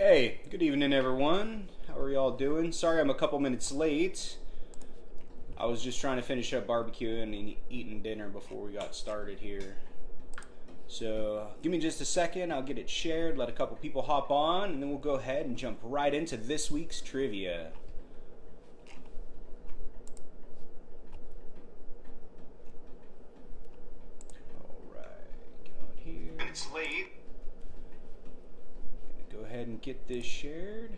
Hey, good evening everyone. How are y'all doing? Sorry I'm a couple minutes late. I was just trying to finish up barbecuing and eating dinner before we got started here. So give me just a second, I'll get it shared, let a couple people hop on, and then we'll go ahead and jump right into this week's trivia. Alright, get on here. It's late. Go ahead and get this shared.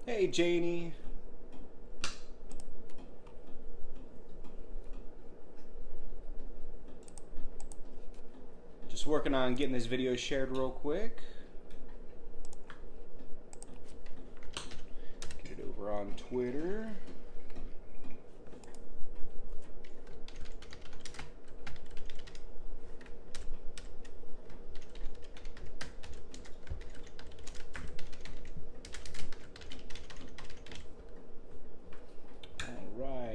Hey Janie. Just working on getting this video shared real quick. Get it over on Twitter.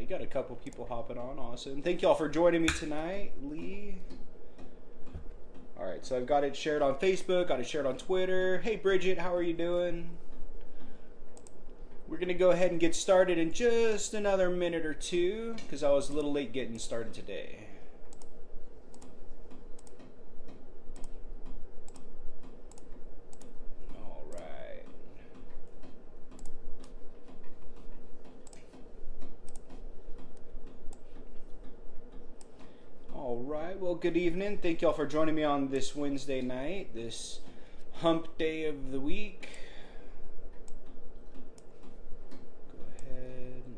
Got a couple people hopping on. Awesome. Thank y'all for joining me tonight, Lee. Alright, so I've got it shared on Facebook, got it shared on Twitter. Hey Bridget, how are you doing? We're going to go ahead and get started in just another minute or two because I was a little late getting started today. Alright, well good evening. Thank y'all for joining me on this Wednesday night, this hump day of the week. Go ahead and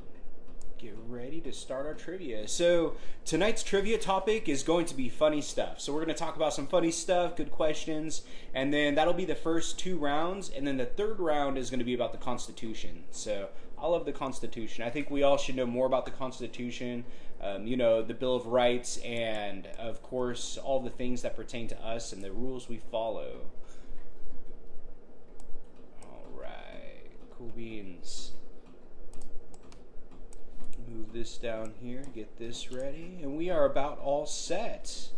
get ready to start our trivia. So tonight's trivia topic is going to be funny stuff. So we're going to talk about some funny stuff, good questions, and then that'll be the first two rounds, and then the third round is going to be about the Constitution. So I love the Constitution. I think we all should know more about the Constitution. You know, the Bill of Rights, and of course all the things that pertain to us and the rules we follow. Alright, cool beans. Move this down here, get this ready, and we are about all set.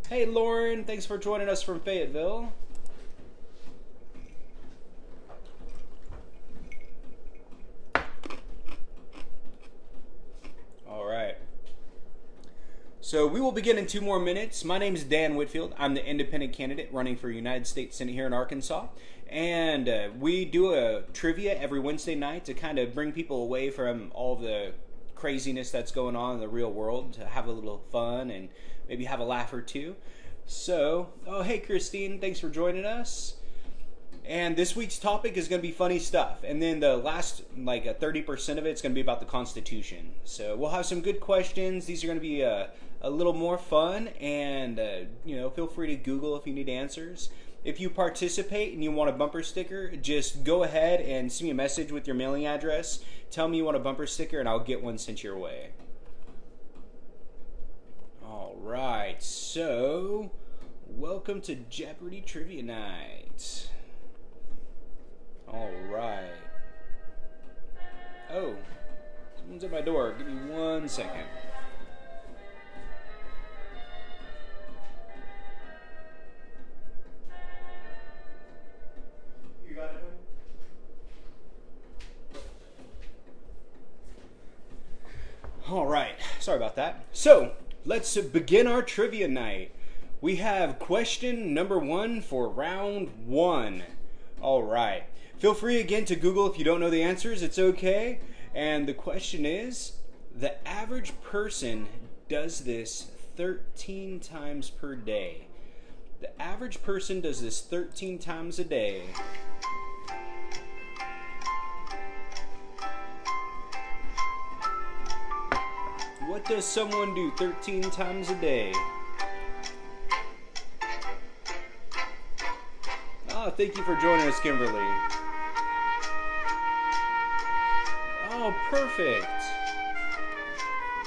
Hey Lauren, thanks for joining us from Fayetteville. Alright. So we will begin in 2 more minutes. My name is Dan Whitfield. I'm the independent candidate running for United States Senate here in Arkansas. And we do a trivia every Wednesday night to kind of bring people away from all the craziness that's going on in the real world, to have a little fun and maybe have a laugh or two. So, oh hey Christine, thanks for joining us. And this week's topic is going to be funny stuff. And then the last, 30% of it is going to be about the Constitution. So we'll have some good questions. These are going to be a little more fun. And, feel free to Google if you need answers. If you participate and you want a bumper sticker, just go ahead and send me a message with your mailing address. Tell me you want a bumper sticker and I'll get one sent your way. All right. So, welcome to Jeopardy Trivia Night. Alright. Oh, someone's at my door. Give me 1 second. You got it? Alright, sorry about that. So, let's begin our trivia night. We have question number 1 for round 1. Alright. Feel free again to Google if you don't know the answers, it's okay. And the question is, the average person does this 13 times per day. The average person does this 13 times a day. What does someone do 13 times a day? Oh, thank you for joining us, Kimberly. Oh, perfect.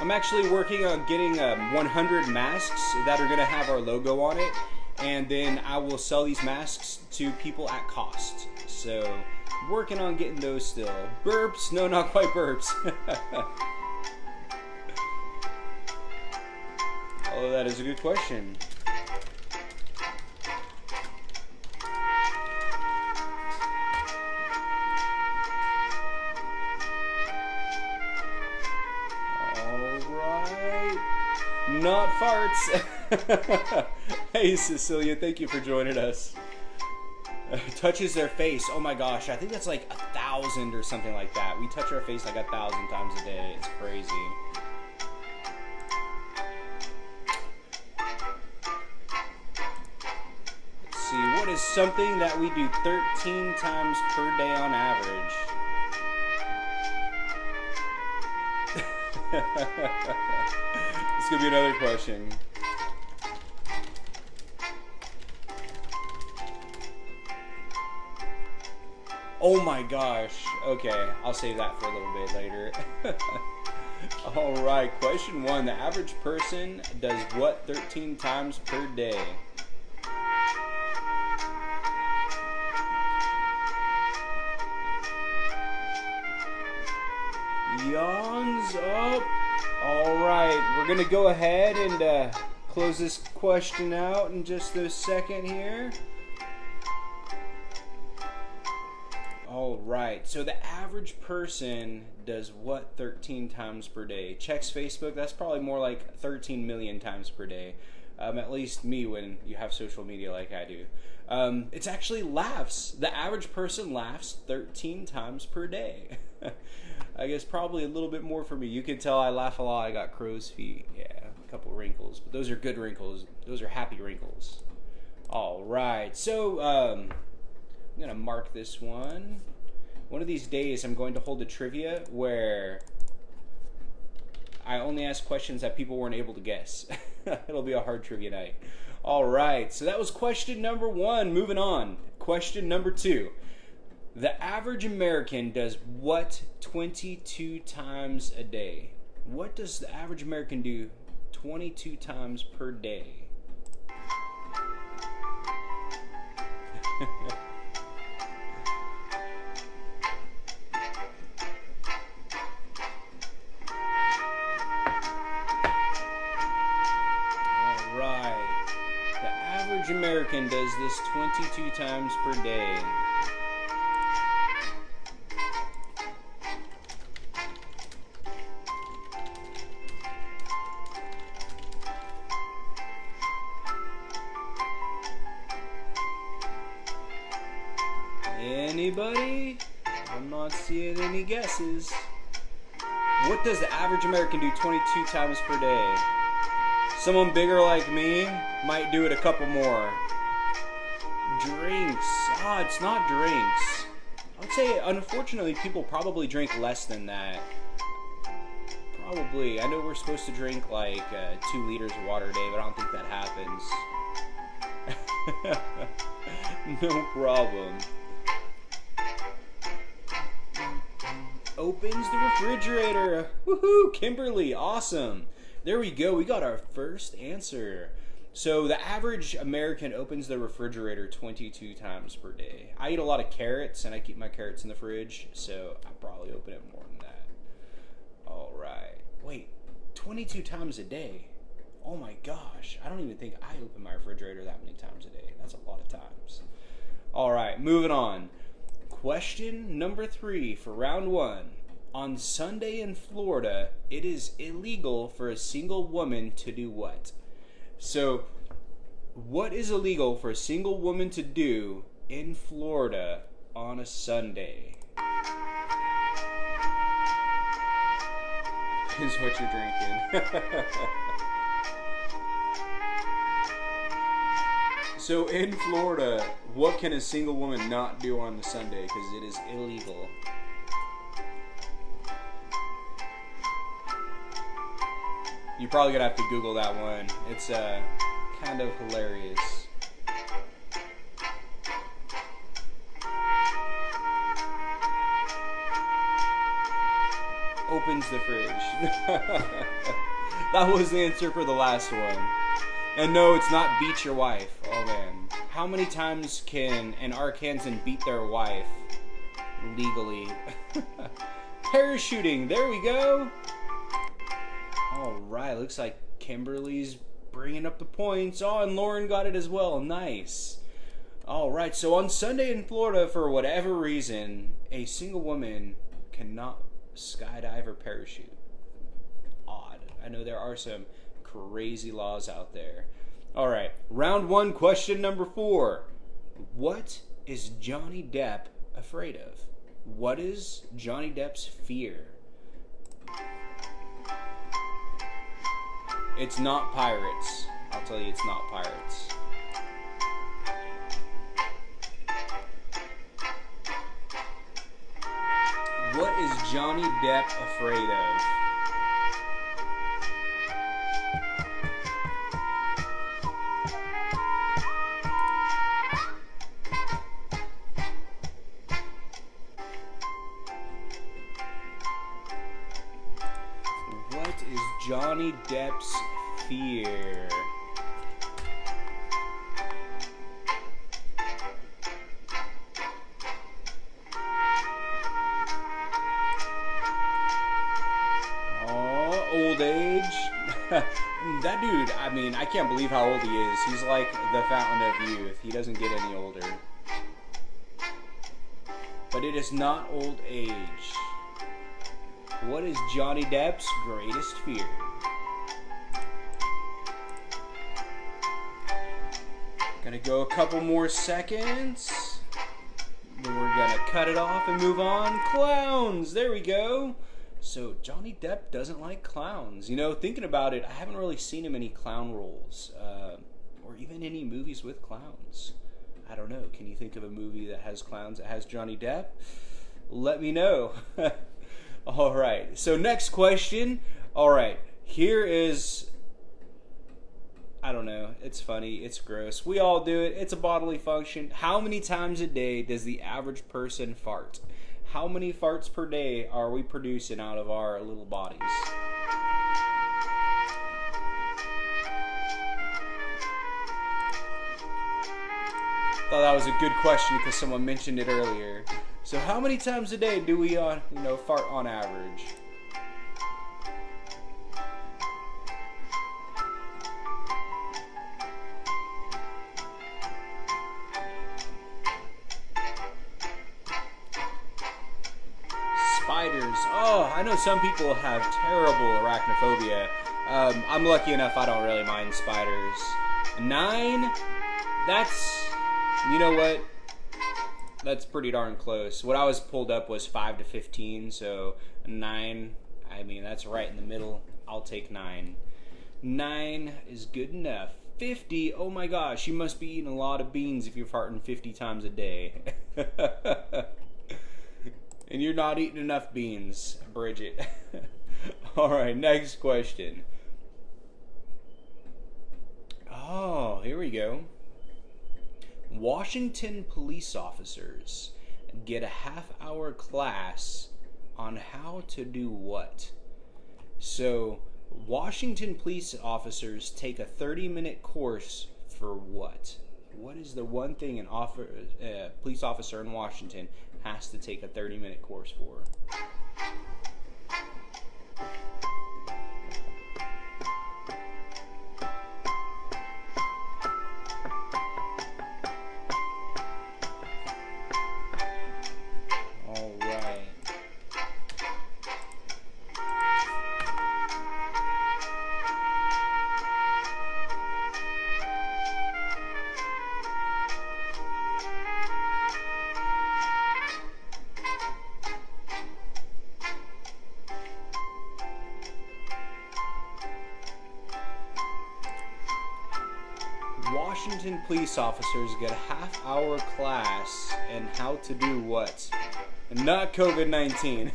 I'm actually working on getting 100 masks that are going to have our logo on it, and then I will sell these masks to people at cost. So, working on getting those still. Burps? No, not quite burps. Oh, that is a good question. Not farts. Hey, Cecilia, thank you for joining us. Touches their face. Oh my gosh, I think that's like 1,000 or something like that. We touch our face like 1,000 times a day. It's crazy. Let's see, what is something that we do 13 times per day on average? This could be another question. Oh my gosh. Okay, I'll save that for a little bit later. Alright, question 1. The average person does what 13 times per day? Yawns up. Alright, we're going to go ahead and close this question out in just a second here. Alright, so the average person does what 13 times per day? Checks Facebook, that's probably more like 13 million times per day. At least me when you have social media like I do. It's actually laughs. The average person laughs 13 times per day. I guess probably a little bit more for me. You can tell I laugh a lot. I got crow's feet. Yeah, a couple wrinkles. But those are good wrinkles. Those are happy wrinkles. Alright, so I'm going to mark this one. One of these days I'm going to hold a trivia where I only ask questions that people weren't able to guess. It'll be a hard trivia night. Alright, so that was question number 1. Moving on. Question number 2. The average American does what 22 times a day? What does the average American do 22 times per day? Alright. The average American does this 22 times per day. Anybody? I'm not seeing any guesses. What does the average American do 22 times per day? Someone bigger like me might do it a couple more. Drinks. Ah, it's not drinks. I would say, unfortunately, people probably drink less than that. Probably. I know we're supposed to drink like 2 liters of water a day, but I don't think that happens. No problem. Opens the refrigerator. Woohoo! Kimberly, awesome. There we go. We got our first answer. So the average American opens the refrigerator 22 times per day. I eat a lot of carrots, and I keep my carrots in the fridge, so I probably open it more than that. All right. Wait, 22 times a day? Oh my gosh. I don't even think I open my refrigerator that many times a day. That's a lot of times. All right, moving on. Question number 3 for round 1. On Sunday in Florida, it is illegal for a single woman to do what? So, what is illegal for a single woman to do in Florida on a Sunday? Is what you're drinking. So in Florida, what can a single woman not do on the Sunday? Because it is illegal. You're probably going to have to Google that one. It's kind of hilarious. Opens the fridge. That was the answer for the last one. And no, it's not beat your wife. Oh man. How many times can an Arkansan beat their wife legally? Parachuting. There we go. Alright, looks like Kimberly's bringing up the points. Oh, and Lauren got it as well. Nice. All right, so on Sunday in Florida, for whatever reason, a single woman cannot skydive or parachute. Odd. I know there are some crazy laws out there. All right, round one, question number 4. What is Johnny Depp afraid of? What is Johnny Depp's fear? It's not pirates. I'll tell you, it's not pirates. What is Johnny Depp afraid of? What is Johnny Depp's fear? Old age. That dude, I mean, I can't believe how old he is. He's like the fountain of youth. He doesn't get any older. But it is not old age. What is Johnny Depp's greatest fear? Gonna go a couple more seconds. Then we're gonna cut it off and move on. Clowns! There we go. So Johnny Depp doesn't like clowns. You know, thinking about it, I haven't really seen him any clown roles, or even any movies with clowns. I don't know. Can you think of a movie that has clowns that has Johnny Depp? Let me know. All right. So next question. All right. Here is, I don't know. It's funny. It's gross. We all do it. It's a bodily function. How many times a day does the average person fart? How many farts per day are we producing out of our little bodies? Thought that was a good question because someone mentioned it earlier. So how many times a day do we fart on average? Spiders. Oh, I know some people have terrible arachnophobia. I'm lucky enough I don't really mind spiders. 9? That's, you know what? That's pretty darn close. What I was pulled up was 5 to 15, so 9, I mean, that's right in the middle. I'll take 9. 9 is good enough. 50, oh my gosh, you must be eating a lot of beans if you're farting 50 times a day. And you're not eating enough beans, Bridget. All right, next question. Oh, here we go. Washington police officers get a half-hour class on how to do what? So, Washington police officers take a 30-minute course for what? What is the one thing an police officer in Washington has to take a 30-minute course for? All right. Washington police officers get a half-hour class in how to do what? Not COVID-19.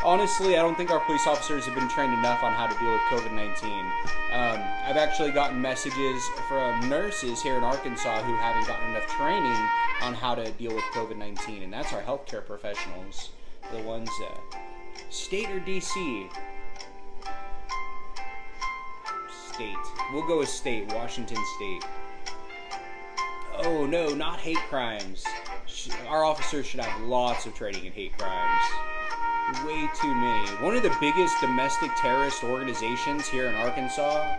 Honestly, I don't think our police officers have been trained enough on how to deal with COVID-19. I've actually gotten messages from nurses here in Arkansas who haven't gotten enough training on how to deal with COVID-19, and that's our healthcare professionals, the ones, state or DC? State. We'll go with state, Washington State. Oh no, not hate crimes. Our officers should have lots of training in hate crimes. Way too many. One of the biggest domestic terrorist organizations here in Arkansas,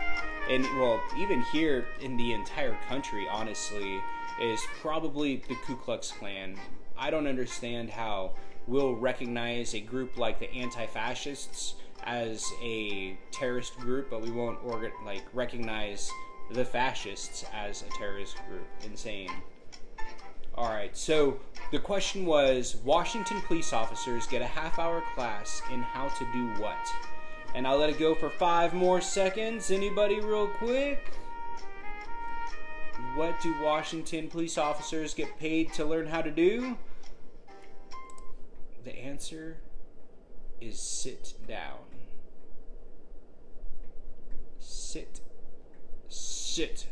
and well, even here in the entire country, honestly, is probably the Ku Klux Klan. I don't understand how we'll recognize a group like the anti-fascists as a terrorist group, but we won't recognize the fascists as a terrorist group. Insane. Alright, so the question was, Washington police officers get a half-hour class in how to do what? And I'll let it go for 5 more seconds. Anybody real quick? What do Washington police officers get paid to learn how to do? The answer is sit down. Sit. Sit.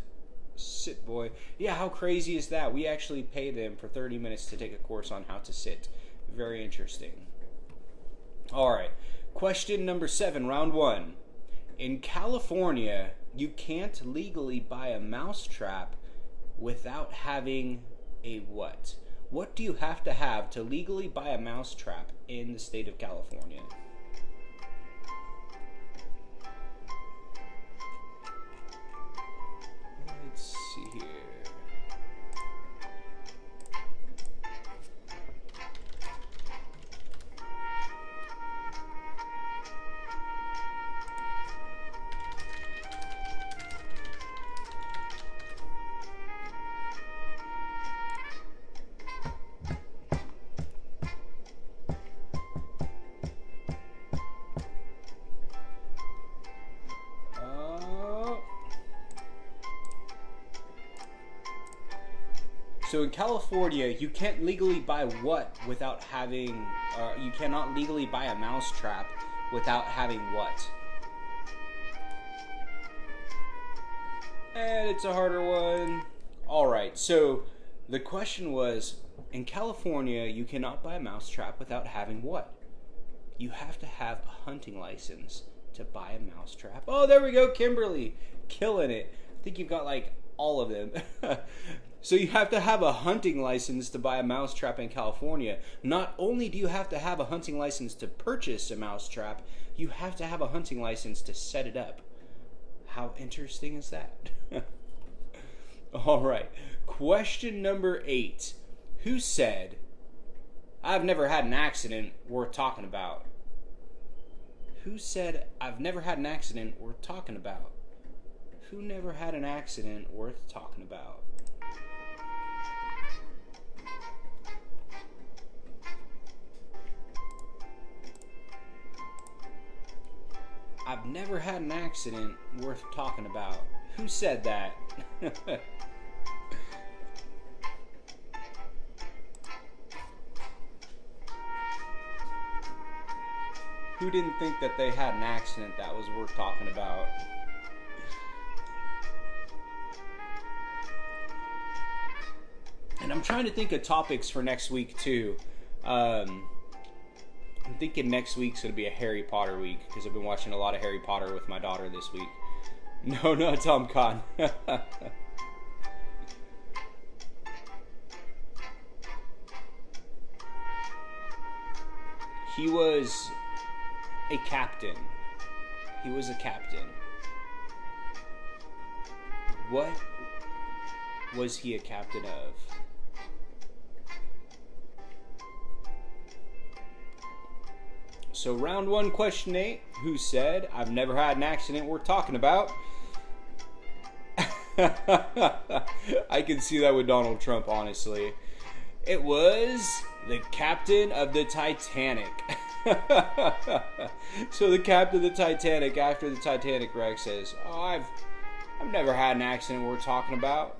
Sit, boy. Yeah, how crazy is that? We actually pay them for 30 minutes to take a course on how to sit. Very interesting. Alright, question number 7, round 1. In California, you can't legally buy a mousetrap without having a what? What do you have to legally buy a mousetrap in the state of California? Let's see here. So in California, you can't legally buy what without having, you cannot legally buy a mousetrap without having what? And it's a harder one. Alright, so the question was, in California, you cannot buy a mousetrap without having what? You have to have a hunting license to buy a mousetrap. Oh, there we go, Kimberly. Killing it. I think you've got like all of them. So you have to have a hunting license to buy a mousetrap in California. Not only do you have to have a hunting license to purchase a mousetrap, you have to have a hunting license to set it up. How interesting is that? All right. Question number 8. Who said, "I've never had an accident worth talking about"? Who said, "I've never had an accident worth talking about"? Who never had an accident worth talking about? I've never had an accident worth talking about. Who said that? Who didn't think that they had an accident that was worth talking about? And I'm trying to think of topics for next week too. I'm thinking next week's going to be a Harry Potter week because I've been watching a lot of Harry Potter with my daughter this week. No, not Tom Khan. He was a captain. He was a captain. What was he a captain of? So round 1, question 8. Who said, "I've never had an accident worth talking about"? I can see that with Donald Trump, honestly. It was the captain of the Titanic. So the captain of the Titanic, after the Titanic wreck, says, "Oh, I've never had an accident worth talking about.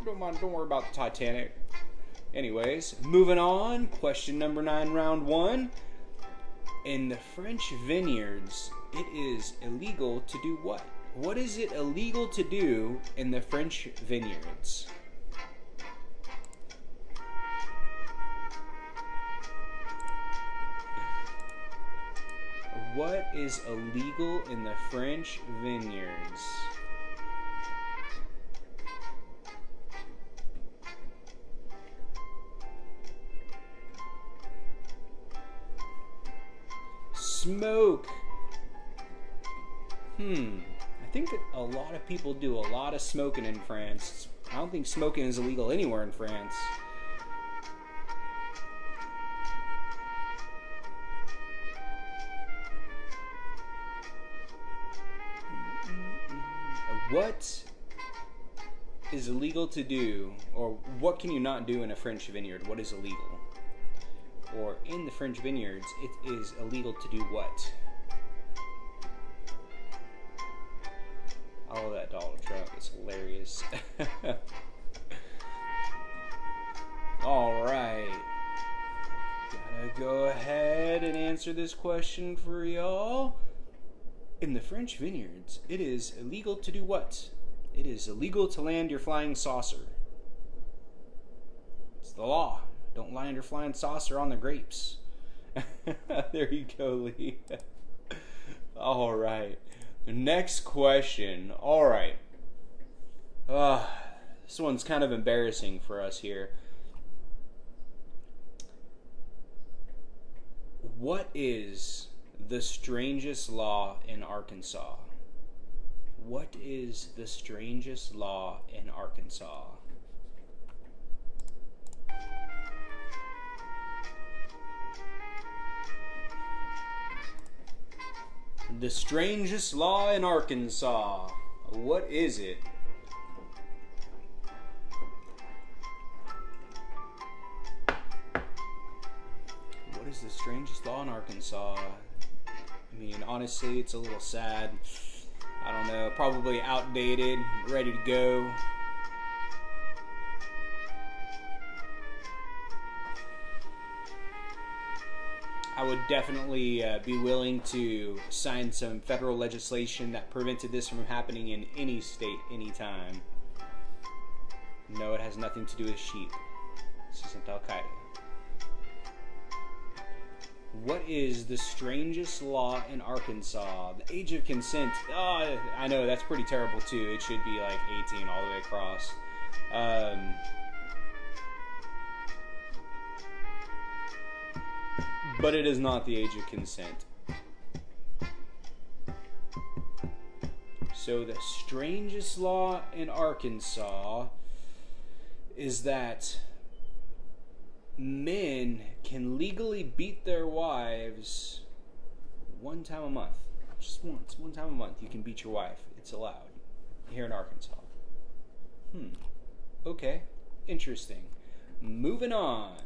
Don't worry about the Titanic." Anyways, moving on. Question number 9, round 1. In the French vineyards, it is illegal to do what? What is it illegal to do in the French vineyards? What is illegal in the French vineyards? smoke. I think that a lot of people do a lot of smoking in France. I don't think smoking is illegal anywhere in France. What is illegal to do, or what can you not do in a French vineyard? What is illegal? Or in the French vineyards, it is illegal to do what? I love that Donald Trump. It's hilarious. All right. Gotta go ahead and answer this question for y'all. In the French vineyards, it is illegal to do what? It is illegal to land your flying saucer. It's the law. Don't land your flying saucer on the grapes. There you go, Lee. All right. Next question. All right. This one's kind of embarrassing for us here. What is the strangest law in Arkansas? What is the strangest law in Arkansas? The strangest law in Arkansas. What is it? What is the strangest law in Arkansas? I mean, honestly, it's a little sad. I don't know, probably outdated, ready to go. I would definitely be willing to sign some federal legislation that prevented this from happening in any state, anytime. No, it has nothing to do with sheep. This isn't Al-Qaeda. What is the strangest law in Arkansas? The age of consent. Oh, I know, that's pretty terrible too. It should be like 18 all the way across. But it is not the age of consent. So the strangest law in Arkansas is that men can legally beat their wives one time a month. Just once. One time a month you can beat your wife. It's allowed here in Arkansas. Okay. Interesting. Moving on.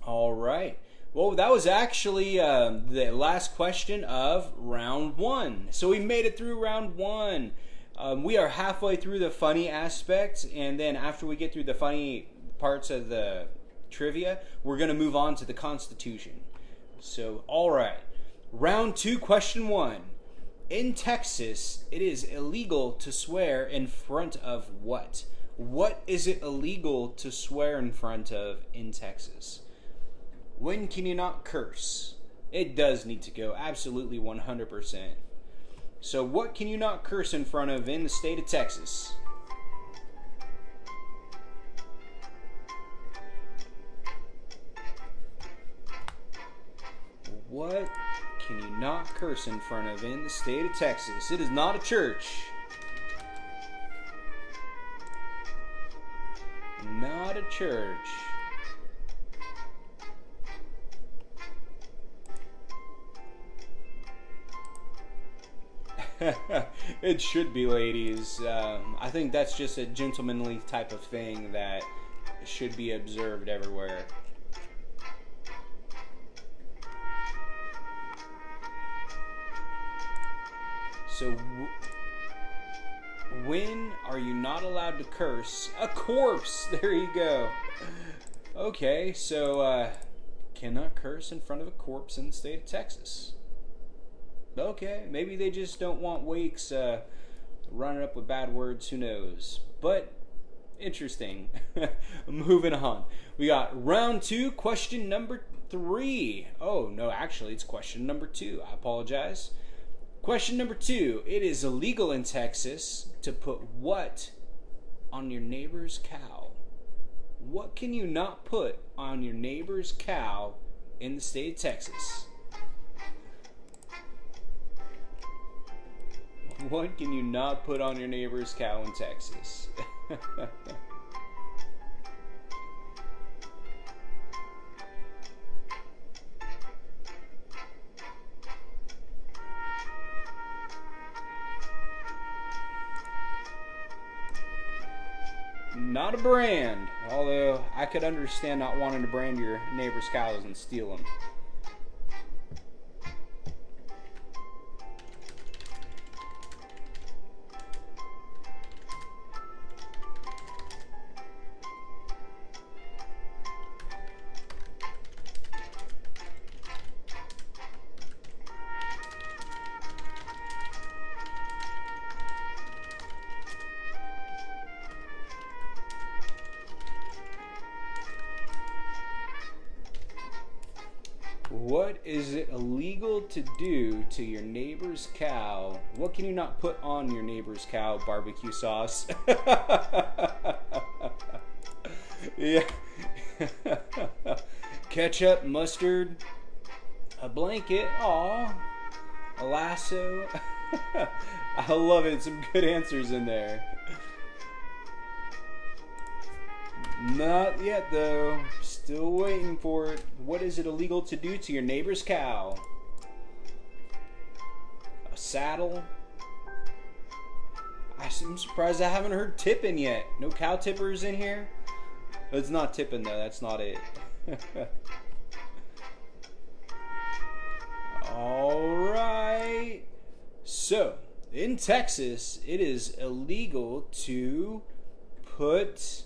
All right. Well, that was actually the last question of round one. So we made it through round one. We are halfway through the funny aspect, and then after we get through the funny parts of the trivia, we're going to move on to the Constitution. So, all right. Round two, question one. In Texas, it is illegal to swear in front of what? What is it illegal to swear in front of in Texas? When can you not curse? It does need to go absolutely 100%. So what can you not curse in front of in the state of Texas? What can you not curse in front of in the state of Texas? It is not a church. Not a church. It should be, ladies. I think that's just a gentlemanly type of thing that should be observed everywhere. So, when are you not allowed to curse? A corpse! There you go. Okay, so, cannot curse in front of a corpse in the state of Texas. Okay, maybe they just don't want wakes running up with bad words, who knows. But, interesting. Moving on. We got round two, question number 3. Oh, no, actually, it's question number 2. I apologize. Question number 2. It is illegal in Texas to put what on your neighbor's cow? What can you not put on your neighbor's cow in the state of Texas? What can you not put on your neighbor's cow in Texas? Not a brand, although I could understand not wanting to brand your neighbor's cows and steal them. What is it illegal to do to your neighbor's cow? What can you not put on your neighbor's cow? Barbecue sauce. Yeah. Ketchup, mustard, a blanket. Aw. A lasso. I love it. Some good answers in there. Not yet, though. Still waiting for it. What is it illegal to do to your neighbor's cow? A saddle? I'm surprised I haven't heard tipping yet. No cow tippers in here? It's not tipping, though. That's not it. Alright. So, in Texas, it is illegal to put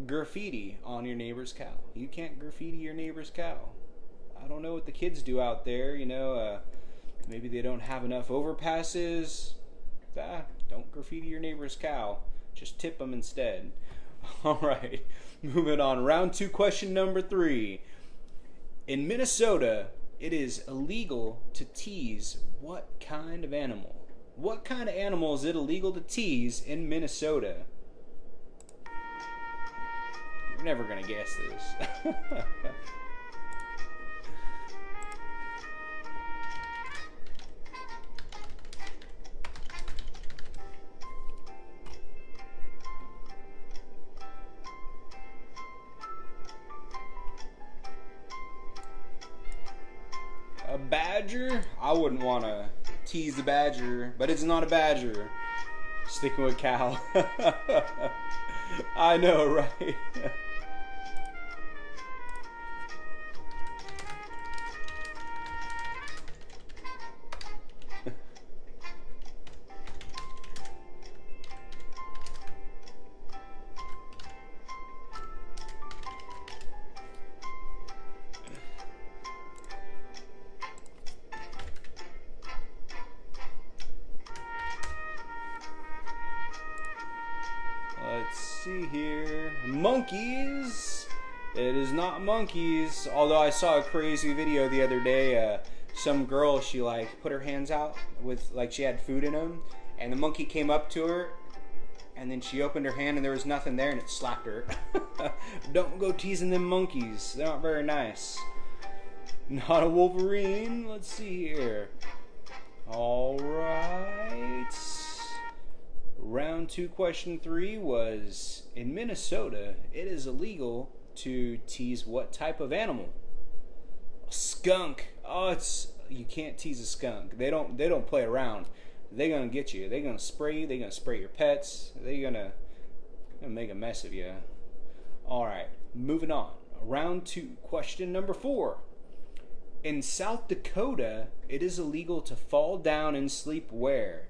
graffiti on your neighbor's cow. You can't graffiti your neighbor's cow. I don't know what the kids do out there. Maybe they don't have enough overpasses. Don't graffiti your neighbor's cow. Just tip them instead. All right, moving on. Round 2, question number 3. In Minnesota, it is illegal to tease what kind of animal? What kind of animal is it illegal to tease in Minnesota? You're never gonna guess this. A badger? I wouldn't want to tease the badger, but it's not a badger. Sticking with cow. I know, right? Let's see here. Monkeys. It is not monkeys. Although I saw a crazy video the other day. Some girl, she put her hands out with she had food in them, and the monkey came up to her, and then she opened her hand and there was nothing there, and it slapped her. Don't go teasing them monkeys. They're not very nice. Not a Wolverine. Let's see here. All right. Round 2, question 3 was, in Minnesota, it is illegal to tease what type of animal? A skunk. Oh, you can't tease a skunk. They don't play around. They're gonna get you. They're gonna spray you. They're gonna spray your pets. They're gonna make a mess of you. All right, moving on. Round 2, question number 4. In South Dakota, it is illegal to fall down and sleep where?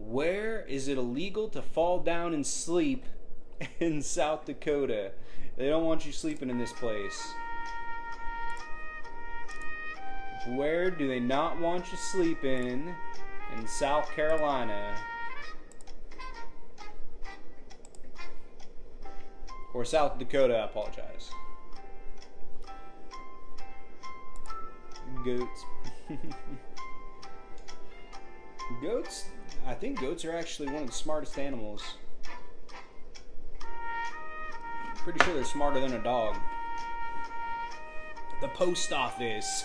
Where is it illegal to fall down and sleep in South Dakota? They don't want you sleeping in this place. Where do they not want you sleeping in South Carolina? Or South Dakota, I apologize. Goats. Goats? I think goats are actually one of the smartest animals. Pretty sure they're smarter than a dog. The post office.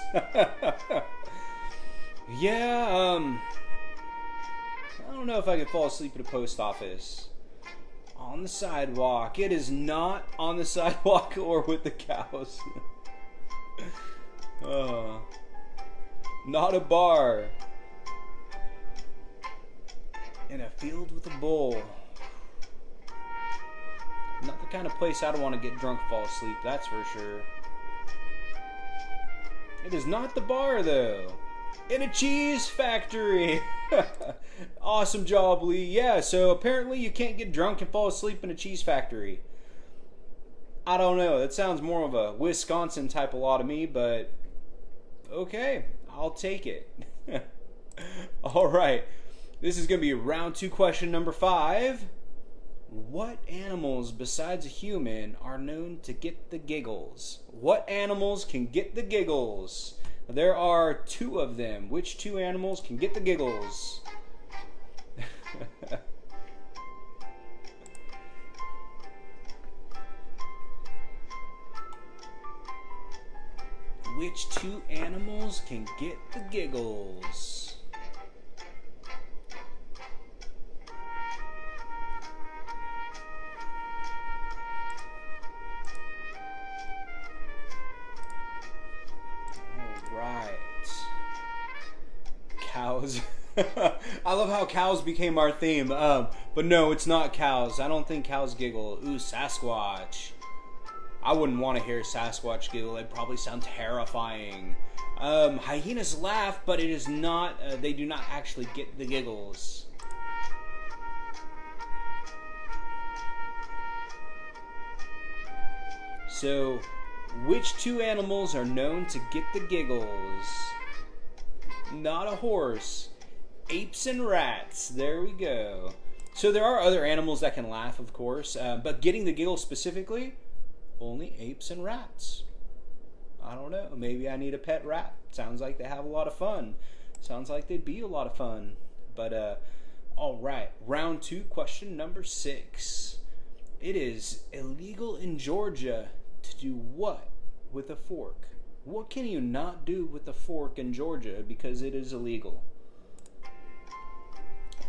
Yeah, I don't know if I could fall asleep at a post office. On the sidewalk. It is not on the sidewalk or with the cows. Not a bar. In a field with a bull. Not the kind of place I'd want to get drunk and fall asleep, that's for sure. It is not the bar, though. In a cheese factory. Awesome job, Lee. Yeah, so apparently you can't get drunk and fall asleep in a cheese factory. I don't know. That sounds more of a Wisconsin type of law to me, but okay, I'll take it. All right. This is going to be round 2, question number 5. What animals besides a human are known to get the giggles? What animals can get the giggles? There are 2 of them. Which 2 animals can get the giggles? Which 2 animals can get the giggles? Cows. I love how cows became our theme. But no, it's not cows. I don't think cows giggle. Ooh, Sasquatch. I wouldn't want to hear Sasquatch giggle. It'd probably sound terrifying. Hyenas laugh, but it is not. They do not actually get the giggles. So, which 2 animals are known to get the giggles? Not a horse. Apes and rats. There we go. So there are other animals that can laugh, of course, but getting the giggles specifically, only apes and rats. I don't know. Maybe I need a pet rat. Sounds like they have a lot of fun. Sounds like they'd be a lot of fun. But, all right. Round 2, question number 6. It is illegal in Georgia to do what with a fork? What can you not do with a fork in Georgia because it is illegal?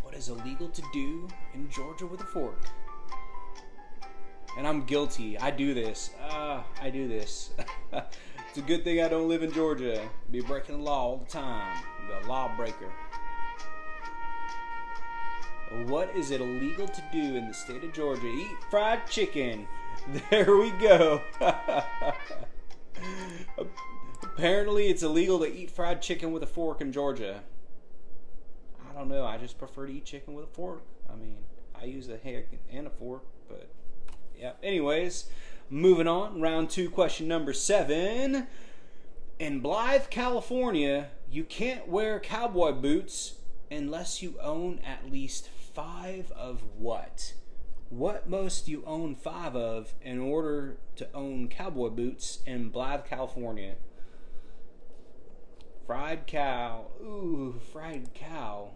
What is illegal to do in Georgia with a fork? And I'm guilty. I do this. I do this. It's a good thing I don't live in Georgia. Be breaking the law all the time. Be a lawbreaker. What is it illegal to do in the state of Georgia? Eat fried chicken. There we go. Apparently it's illegal to eat fried chicken with a fork in Georgia. I don't know. I just prefer to eat chicken with a fork. I mean, I use a hand and a fork, but yeah. Anyways, moving on. Round 2, question number 7. In Blythe, California, you can't wear cowboy boots unless you own at least 5 of what? What must you own 5 of in order to own cowboy boots in Blythe, California? Fried cow. Ooh, fried cow.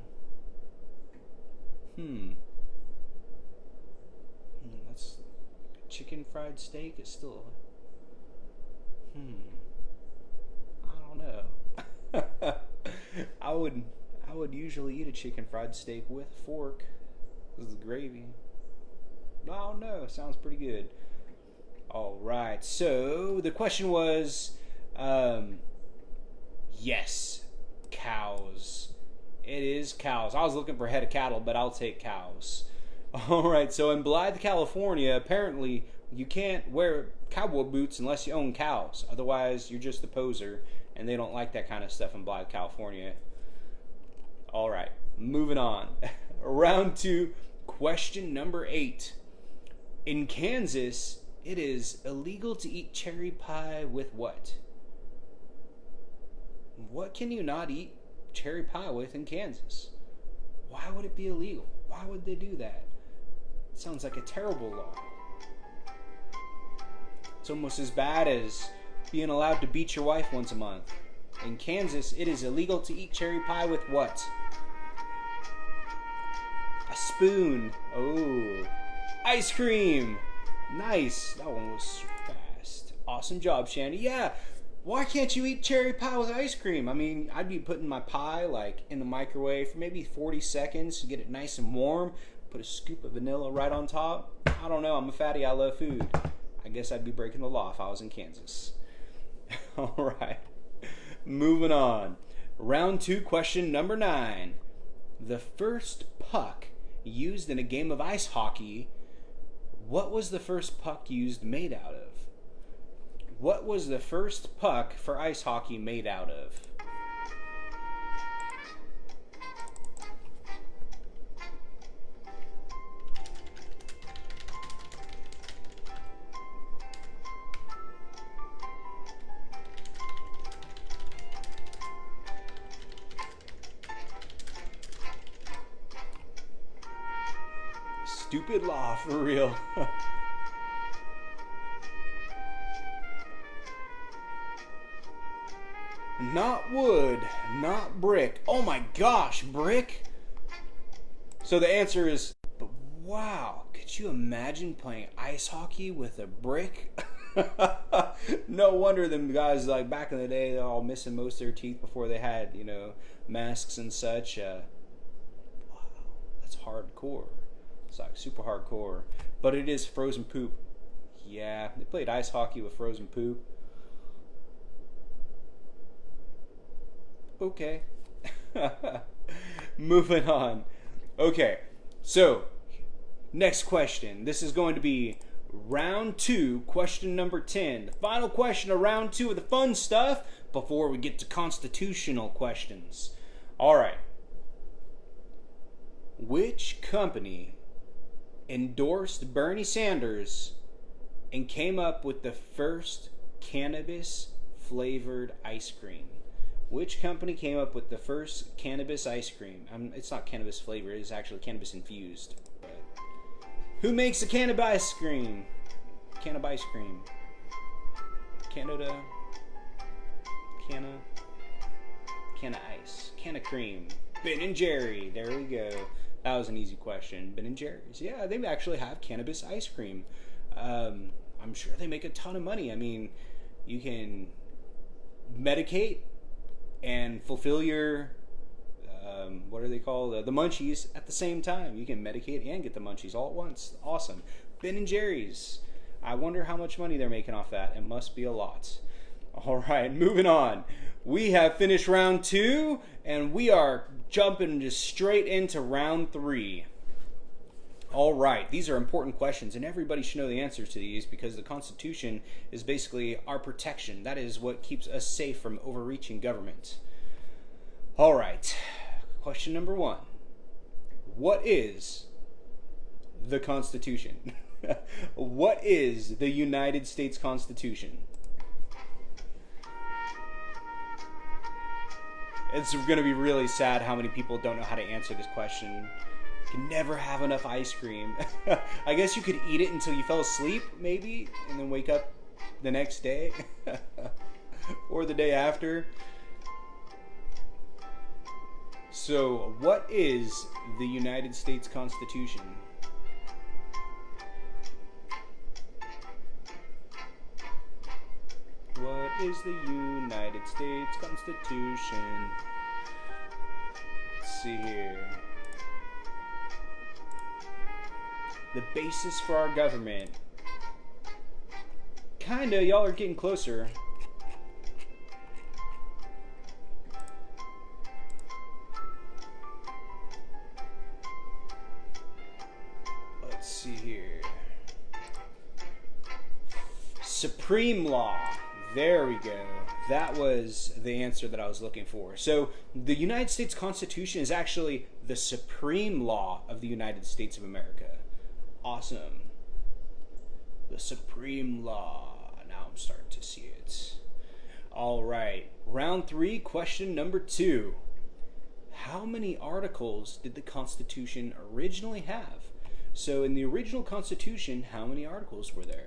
That's chicken fried steak is still. I don't know. I would usually eat a chicken fried steak with a fork. This is gravy. I don't know. Sounds pretty good. All right. So the question was, yes, cows. It is cows. I was looking for a head of cattle, but I'll take cows. All right. So in Blythe, California, apparently you can't wear cowboy boots unless you own cows. Otherwise, you're just a poser, and they don't like that kind of stuff in Blythe, California. All right. Moving on. Round 2, question number 8. In Kansas, it is illegal to eat cherry pie with what? What can you not eat cherry pie with in Kansas? Why would it be illegal? Why would they do that? It sounds like a terrible law. It's almost as bad as being allowed to beat your wife once a month. In Kansas, it is illegal to eat cherry pie with what? A spoon. Oh. Ice cream. Nice. That one was fast. Awesome job, Shandy. Yeah. Why can't you eat cherry pie with ice cream? I mean, I'd be putting my pie like in the microwave for maybe 40 seconds to get it nice and warm. Put a scoop of vanilla right on top. I don't know. I'm a fatty. I love food. I guess I'd be breaking the law if I was in Kansas. All right. Moving on. Round 2, question number 9. The first puck used in a game of ice hockey. What was the first puck used made out of? What was the first puck for ice hockey made out of? Stupid law, for real. Not wood, not brick. Oh my gosh, brick? So the answer is, but wow, could you imagine playing ice hockey with a brick? No wonder them guys, like back in the day, they're all missing most of their teeth before they had, masks and such. Wow, that's hardcore. It's like super hardcore. But it is frozen poop. Yeah, they played ice hockey with frozen poop. Okay. Moving on. Okay, so next question. This is going to be round 2, question number 10. The final question of round 2 of the fun stuff before we get to constitutional questions. All right. Which company endorsed Bernie Sanders and came up with the first cannabis flavored ice cream? Which company came up with the first cannabis ice cream? It's not cannabis flavored, it's actually cannabis infused. But who makes the cannabis ice cream? Cannabis ice cream. Canada. Canna ice. Canna cream. Ben and Jerry. There we go. That was an easy question. Ben and Jerry's. Yeah, they actually have cannabis ice cream. I'm sure they make a ton of money. I mean, you can medicate and fulfill your what are they called? The munchies at the same time. You can medicate and get the munchies all at once. Awesome. Ben and Jerry's. I wonder how much money they're making off that. It must be a lot. All right, moving on. We have finished round 2, and we are jumping just straight into round 3. All right, these are important questions, and everybody should know the answers to these because the Constitution is basically our protection. That is what keeps us safe from overreaching government. All right, question number 1. What is the Constitution? What is the United States Constitution? It's going to be really sad how many people don't know how to answer this question. You can never have enough ice cream. I guess you could eat it until you fell asleep, maybe, and then wake up the next day or the day after. So, what is the United States Constitution? What is the United States Constitution? Let's see here. The basis for our government. Kinda, y'all are getting closer. Let's see here. Supreme law. There we go. That was the answer that I was looking for. So, the United States Constitution is actually the supreme law of the United States of America. Awesome. The supreme law. Now I'm starting to see it. All right. Round 3, question number 2. How many articles did the Constitution originally have? So, in the original Constitution, how many articles were there?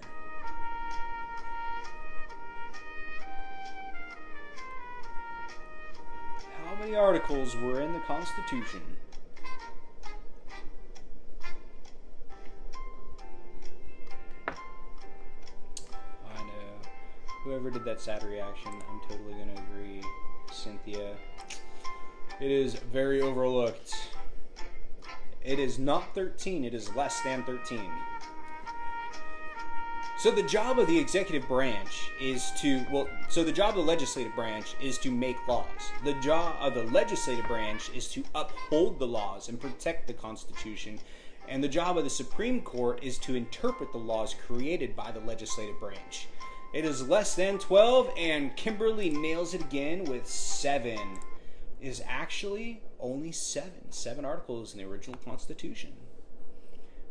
How many articles were in the Constitution? Whoever did that sad reaction, I'm totally going to agree. Cynthia. It is very overlooked. It is not 13, it is less than 13. So the job of the executive branch is to, the job of the legislative branch is to make laws. The job of the legislative branch is to uphold the laws and protect the Constitution. And the job of the Supreme Court is to interpret the laws created by the legislative branch. It is less than 12, and Kimberly nails it again with 7. It is actually only 7. 7 articles in the original Constitution.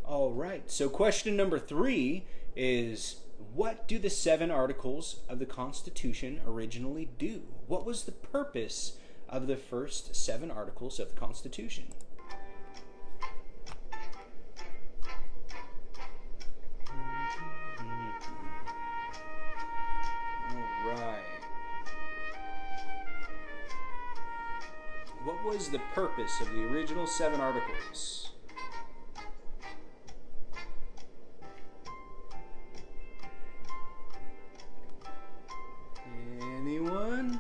All right, so question number 3 is, what do the 7 articles of the Constitution originally do? What was the purpose of the first 7 articles of the Constitution? All right. What was the purpose of the original 7 articles? Anyone?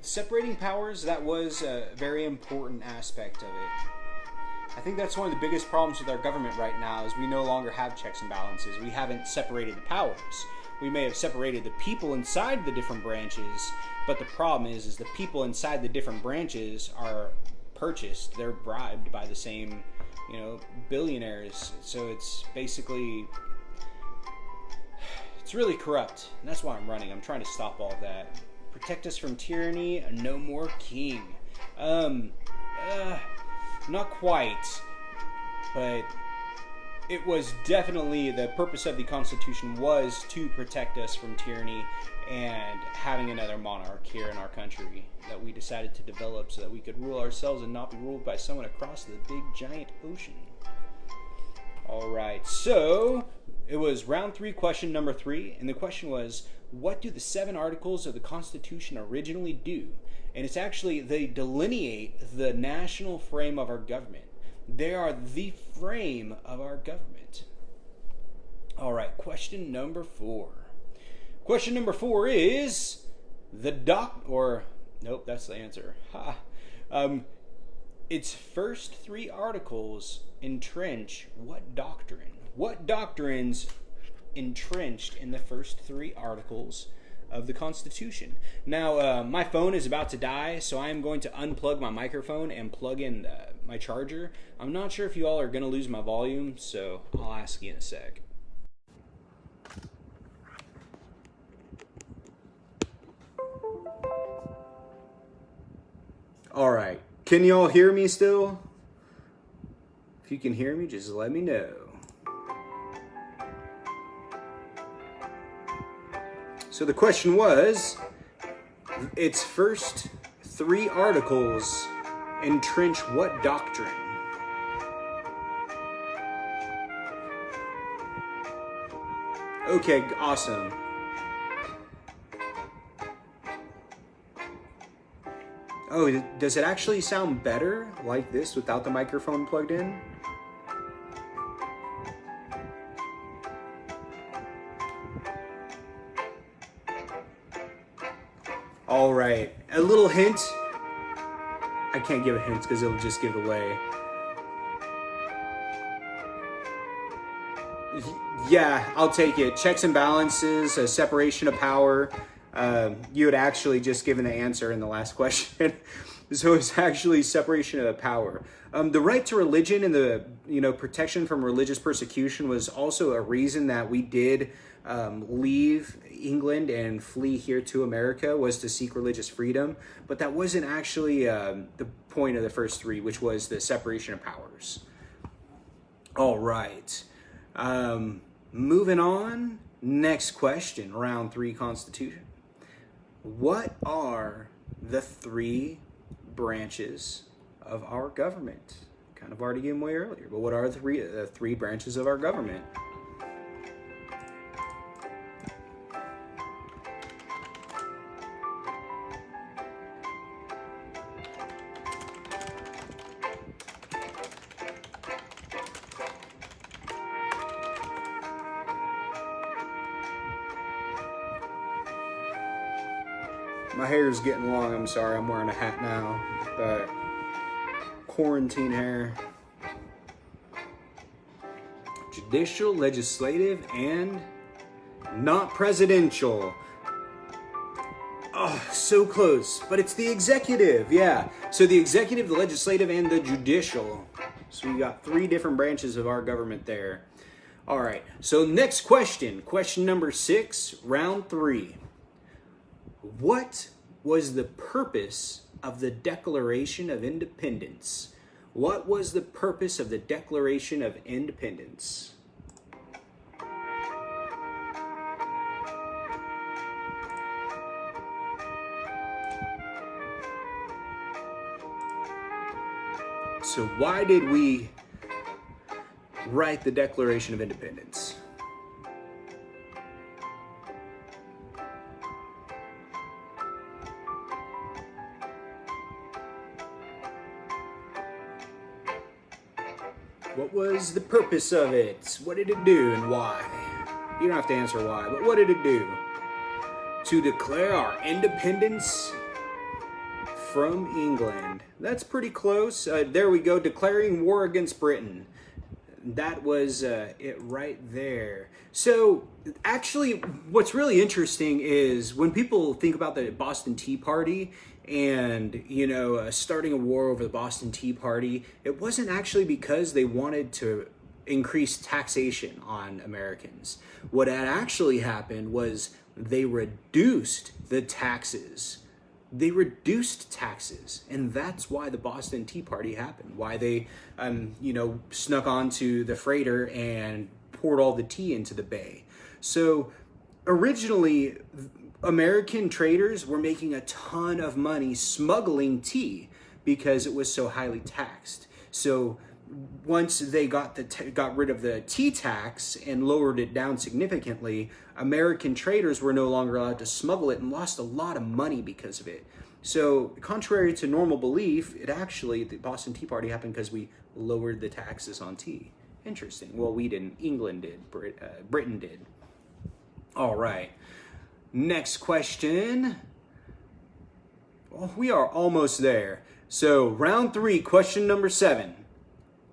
Separating powers, that was a very important aspect of it. I think that's one of the biggest problems with our government right now is we no longer have checks and balances. We haven't separated the powers. We may have separated the people inside the different branches, but the problem is the people inside the different branches are purchased. They're bribed by the same, billionaires. So it's basically, it's really corrupt. And that's why I'm running. I'm trying to stop all of that. Protect us from tyranny, no more king. Not quite, but it was definitely the purpose of the Constitution was to protect us from tyranny and having another monarch here in our country that we decided to develop so that we could rule ourselves and not be ruled by someone across the big giant ocean. All right, so it was round 3, question number 3, and the question was, what do the 7 articles of the Constitution originally do? And it's actually, they delineate the national frame of our government. They are the frame of our government. All right, question number 4. Question number 4 is nope, that's the answer. Its first 3 articles entrench what doctrine? What doctrines entrenched in the first 3 articles of the Constitution? Now, my phone is about to die, so I am going to unplug my microphone and plug in my charger. I'm not sure if you all are going to lose my volume, so I'll ask you in a sec. All right. Can you all hear me still? If you can hear me, just let me know. So the question was, its first 3 articles entrench what doctrine? Okay, awesome. Oh, does it actually sound better like this without the microphone plugged in? All right, a little hint. I can't give a hint because it'll just give it away. Yeah, I'll take it. Checks and balances, a separation of power. You had actually just given the answer in the last question. So it's actually separation of power. The right to religion and the protection from religious persecution was also a reason that we did leave England and flee here to America, was to seek religious freedom. But that wasn't actually the point of the first 3, which was the separation of powers. All right. Moving on. Next question, round 3 Constitution. What are the 3 branches of our government? Kind of already gave them away earlier, but what are the three branches of our government? My hair's getting long. I'm sorry. I'm wearing a hat now. But quarantine hair. Judicial, legislative, and not presidential. Oh, so close. But it's the executive, yeah. So the executive, the legislative, and the judicial. So we got 3 different branches of our government there. All right, so next question. Question number 6, round 3. What was the purpose of the Declaration of Independence? What was the purpose of the Declaration of Independence? So why did we write the Declaration of Independence? What was the purpose of it? What did it do and why? You don't have to answer why, but what did it do? To declare our independence from England. That's pretty close. There we go, declaring war against Britain. That was it right there. So actually, what's really interesting is when people think about the Boston Tea Party and, you know, starting a war over the Boston Tea Party, it wasn't actually because they wanted to increase taxation on Americans. What had actually happened was they reduced the taxes. They reduced taxes, and that's why the Boston Tea Party happened. Why they, snuck onto the freighter and poured all the tea into the bay. So originally, American traders were making a ton of money smuggling tea because it was so highly taxed. So once they got rid of the tea tax and lowered it down significantly, American traders were no longer allowed to smuggle it and lost a lot of money because of it. So contrary to normal belief, the Boston Tea Party happened because we lowered the taxes on tea. Interesting. Well, we didn't. England did. Britain did. All right. Next question. Well, we are almost there. So round 3, question number 7.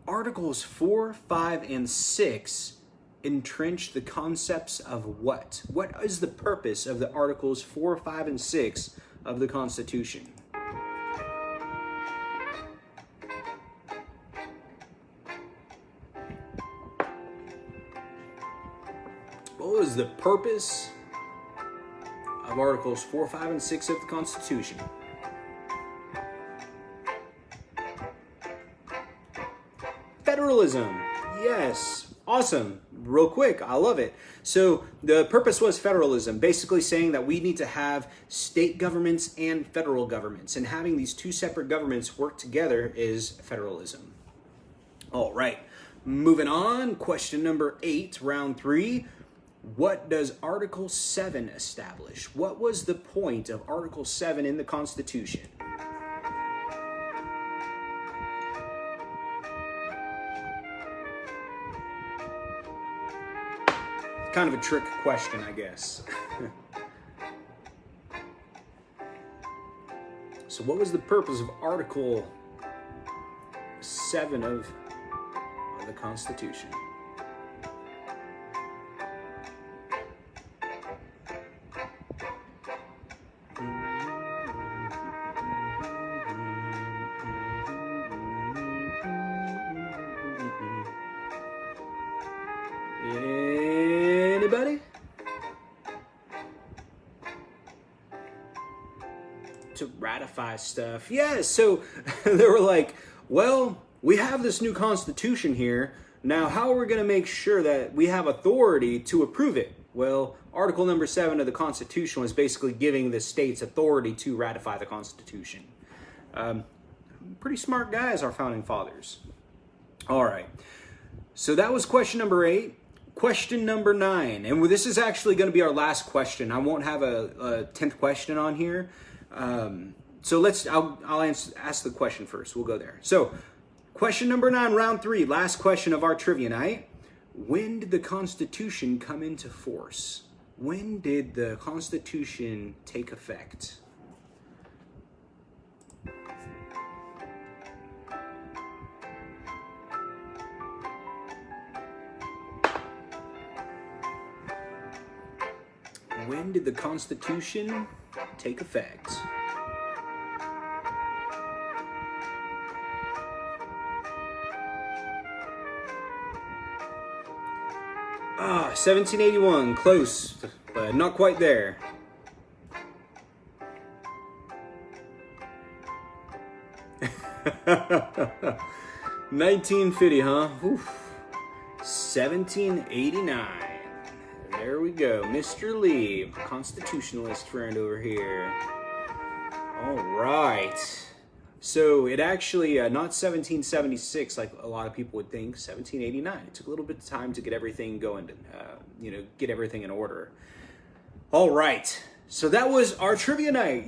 Articles 4, 5, and 6 entrench the concepts of what? What is the purpose of the Articles 4, 5, and 6 of the Constitution? What was the purpose of Articles 4, 5, and 6 of the Constitution? Federalism. Yes. Awesome. Real quick. I love it. So the purpose was federalism, basically saying that we need to have state governments and federal governments, and having these 2 separate governments work together is federalism. All right. Moving on. Question number 8, round 3. What does Article 7 establish? What was the point of Article 7 in the Constitution? Kind of a trick question, I guess. So what was the purpose of Article 7 of the Constitution? Anybody? To ratify stuff. Yeah, so they were like, well, we have this new constitution here. Now, how are we going to make sure that we have authority to approve it? Well, Article number 7 of the Constitution was basically giving the states authority to ratify the Constitution. Pretty smart guys, our founding fathers. All right. So that was question number 8. Question number 9, and this is actually going to be our last question. I won't have a 10th question on here. So I'll ask the question first. We'll go there. So question number 9, round 3, last question of our trivia night. When did the Constitution come into force? When did the Constitution take effect? When did the Constitution take effect? 1781, close, but not quite there. $19.50, huh? Oof. 1789. There we go. Mr. Lee, constitutionalist friend over here. All right. So it actually, not 1776 like a lot of people would think, 1789. It took a little bit of time to get everything going, get everything in order. All right. So that was our trivia night,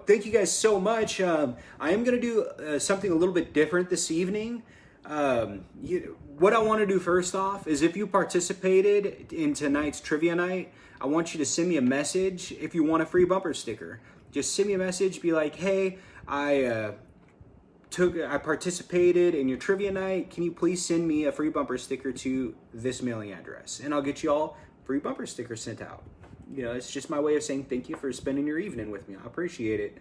Thank you guys so much. I am going to do something a little bit different this evening. What I want to do first off is if you participated in tonight's trivia night, I want you to send me a message if you want a free bumper sticker. Just send me a message, be like, hey, I participated in your trivia night. Can you please send me a free bumper sticker to this mailing address? And I'll get you all free bumper stickers sent out. It's just my way of saying thank you for spending your evening with me. I appreciate it.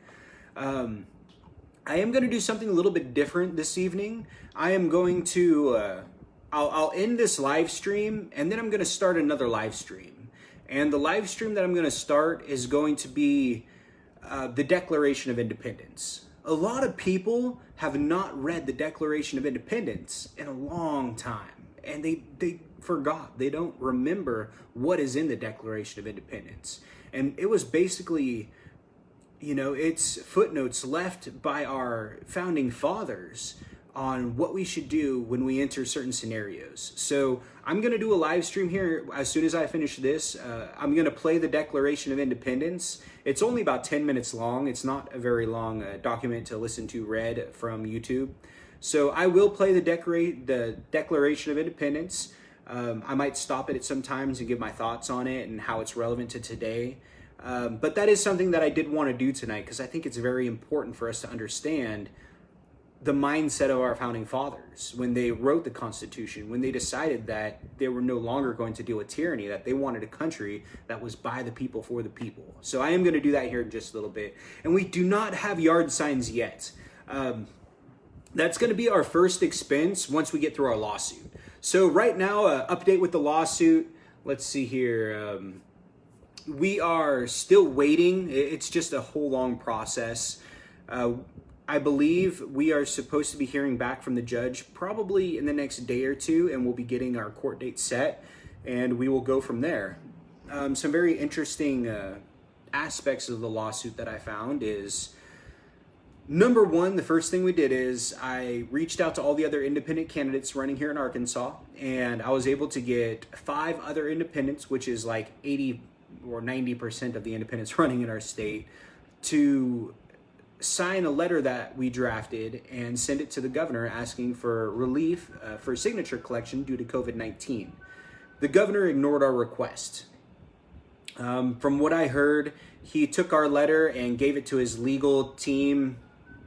I am going to do something a little bit different this evening. I am going to, I'll end this live stream and then I'm going to start another live stream. And the live stream that I'm going to start is going to be the Declaration of Independence. A lot of people have not read the Declaration of Independence in a long time, and they forgot. They don't remember what is in the Declaration of Independence. And it was basically, it's footnotes left by our founding fathers on what we should do when we enter certain scenarios. So I'm going to do a live stream here as soon as I finish this. I'm going to play the Declaration of Independence. It's only about 10 minutes long. It's not a very long document to listen to read from YouTube. So I will play the Declaration of Independence. I might stop it at some times and give my thoughts on it and how it's relevant to today. But that is something that I did want to do tonight because I think it's very important for us to understand the mindset of our founding fathers when they wrote the Constitution, when they decided that they were no longer going to deal with tyranny, that they wanted a country that was by the people, for the people. So I am going to do that here in just a little bit. And we do not have yard signs yet. That's going to be our first expense once we get through our lawsuit. So right now, update with the lawsuit. Let's see here. We are still waiting. It's just a whole long process. I believe we are supposed to be hearing back from the judge probably in the next day or two, and we'll be getting our court date set, and we will go from there. Some very interesting aspects of the lawsuit that I found is, number one, the first thing we did is I reached out to all the other independent candidates running here in Arkansas, and I was able to get 5 other independents, which is like 80 or 90% of the independents running in our state, to sign a letter that we drafted and send it to the governor asking for relief for signature collection due to COVID-19. The governor ignored our request. From what I heard, he took our letter and gave it to his legal team,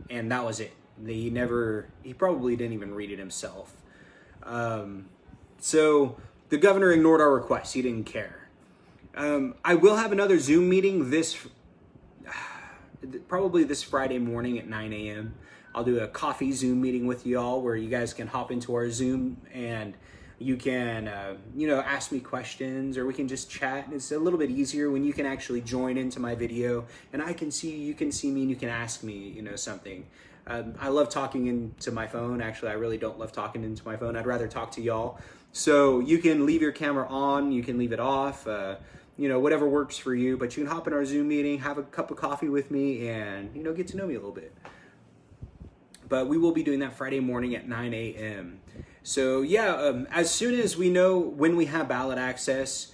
and that was it. He probably didn't even read it himself. So the governor ignored our request. He didn't care. I will have another Zoom meeting probably this Friday morning at 9 a.m. I'll do a coffee Zoom meeting with you all where you guys can hop into our Zoom and you can, ask me questions, or we can just chat. And it's a little bit easier when you can actually join into my video and I can see you, can see me, and you can ask me, something. I love talking into my phone. Actually, I really don't love talking into my phone. I'd rather talk to y'all. So you can leave your camera on, you can leave it off, whatever works for you, but you can hop in our Zoom meeting, have a cup of coffee with me, and, get to know me a little bit. But we will be doing that Friday morning at 9 a.m. So as soon as we know when we have ballot access,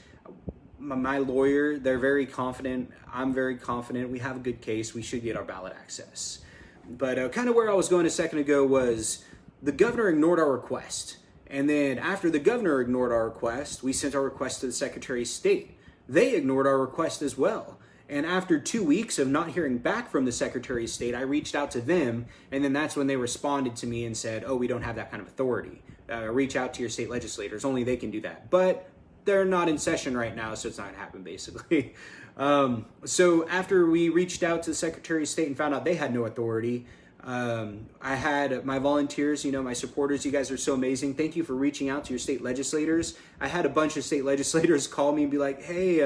my lawyer, they're very confident. I'm very confident. We have a good case. We should get our ballot access. But kind of where I was going a second ago was the governor ignored our request. And then after the governor ignored our request, we sent our request to the Secretary of State. They ignored our request as well. And after 2 weeks of not hearing back from the Secretary of State, I reached out to them, and then that's when they responded to me and said, oh, we don't have that kind of authority. Reach out to your state legislators. Only they can do that. But they're not in session right now, so it's not going to happen, basically. So after we reached out to the Secretary of State and found out they had no authority, I had my volunteers, my supporters. You guys are so amazing. Thank you for reaching out to your state legislators. I had a bunch of state legislators call me and be like, hey,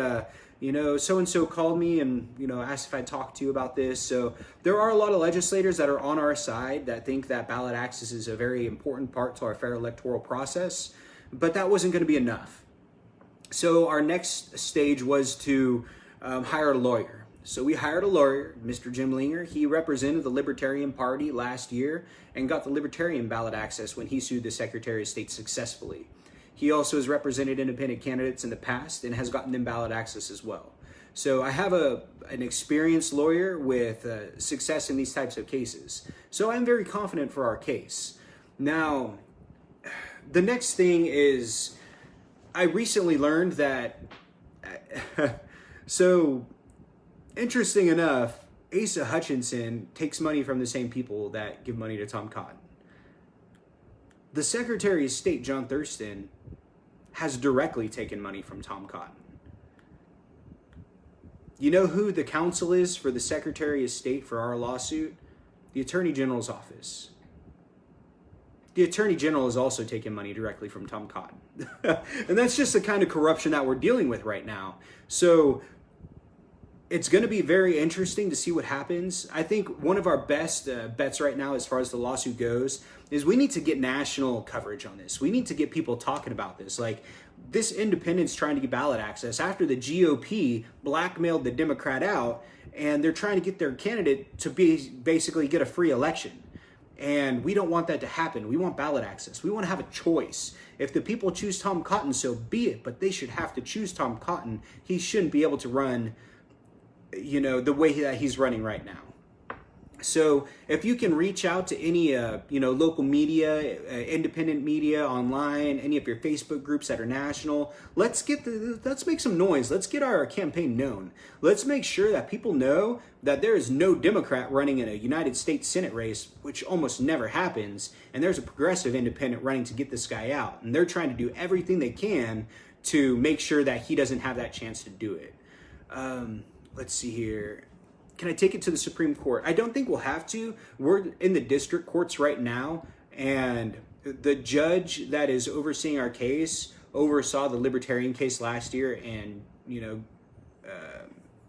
so-and-so called me and, asked if I'd talk to you about this. So there are a lot of legislators that are on our side that think that ballot access is a very important part to our fair electoral process, but that wasn't going to be enough. So our next stage was to hire a lawyer. So we hired a lawyer, Mr. Jim Linger. He represented the Libertarian Party last year and got the Libertarian ballot access when he sued the Secretary of State successfully. He also has represented independent candidates in the past and has gotten them ballot access as well. So I have an experienced lawyer with success in these types of cases. So I'm very confident for our case. Now, the next thing is I recently learned that, so interesting enough, Asa Hutchinson takes money from the same people that give money to Tom Cotton. The Secretary of State, John Thurston, has directly taken money from Tom Cotton. You know who the counsel is for the Secretary of State for our lawsuit? The Attorney General's office. The Attorney General is also taking money directly from Tom Cotton. And that's just the kind of corruption that we're dealing with right now. So it's going to be very interesting to see what happens. I think one of our best bets right now as far as the lawsuit goes is we need to get national coverage on this. We need to get people talking about this. Like this independent's trying to get ballot access after the GOP blackmailed the Democrat out, and they're trying to get their candidate to basically get a free election. And we don't want that to happen. We want ballot access. We want to have a choice. If the people choose Tom Cotton, so be it, but they should have to choose Tom Cotton. He shouldn't be able to run the way that he's running right now. So if you can reach out to any, local media, independent media online, any of your Facebook groups that are national, let's make some noise. Let's get our campaign known. Let's make sure that people know that there is no Democrat running in a United States Senate race, which almost never happens. And there's a progressive independent running to get this guy out. And they're trying to do everything they can to make sure that he doesn't have that chance to do it. Let's see here. Can I take it to the Supreme Court? I don't think we'll have to. We're in the district courts right now, and the judge that is overseeing our case oversaw the Libertarian case last year and,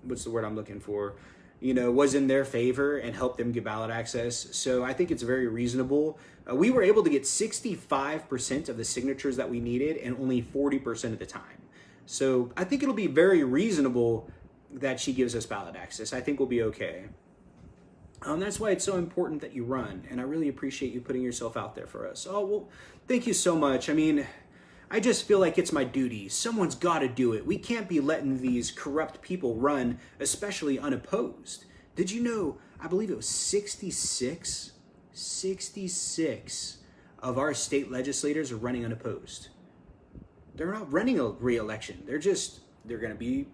what's the word I'm looking for? Was in their favor and helped them get ballot access. So I think it's very reasonable. We were able to get 65% of the signatures that we needed and only 40% of the time. So I think it'll be very reasonable that she gives us ballot access. I think we'll be okay. That's why it's so important that you run, and I really appreciate you putting yourself out there for us. Oh, well, thank you so much. I mean, I just feel like it's my duty. Someone's got to do it. We can't be letting these corrupt people run, especially unopposed. Did you know, I believe it was 66 of our state legislators are running unopposed. They're not running a re-election. They're going to be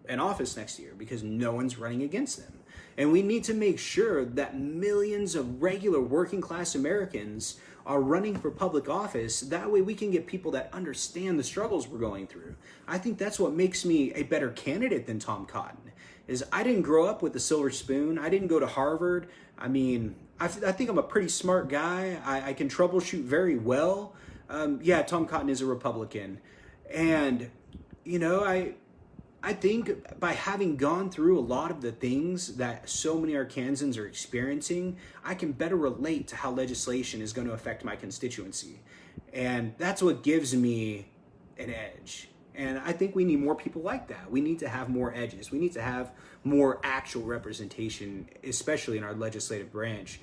in office next year because no one's running against them. And we need to make sure that millions of regular working class Americans are running for public office. That way we can get people that understand the struggles we're going through. I think that's what makes me a better candidate than Tom Cotton, is I didn't grow up with a silver spoon. I didn't go to Harvard. I mean, I think I'm a pretty smart guy. I can troubleshoot very well. Tom Cotton is a Republican. And, I think by having gone through a lot of the things that so many Arkansans are experiencing, I can better relate to how legislation is going to affect my constituency. And that's what gives me an edge. And I think we need more people like that. We need to have more edges. We need to have more actual representation, especially in our legislative branch,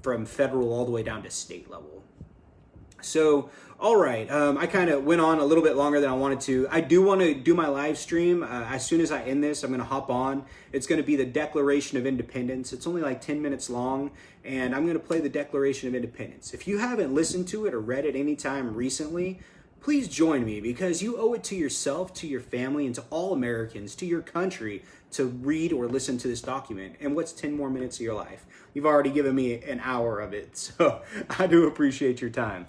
from federal all the way down to state level. So, all right, I kind of went on a little bit longer than I wanted to. I do want to do my live stream. As soon as I end this, I'm going to hop on. It's going to be the Declaration of Independence. It's only like 10 minutes long, and I'm going to play the Declaration of Independence. If you haven't listened to it or read it any time recently, please join me, because you owe it to yourself, to your family, and to all Americans, to your country, to read or listen to this document. And what's 10 more minutes of your life? You've already given me an hour of it, so I do appreciate your time.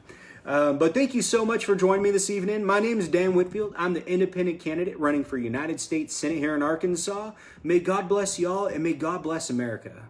But thank you so much for joining me this evening. My name is Dan Whitfield. I'm the independent candidate running for United States Senate here in Arkansas. May God bless y'all, and may God bless America.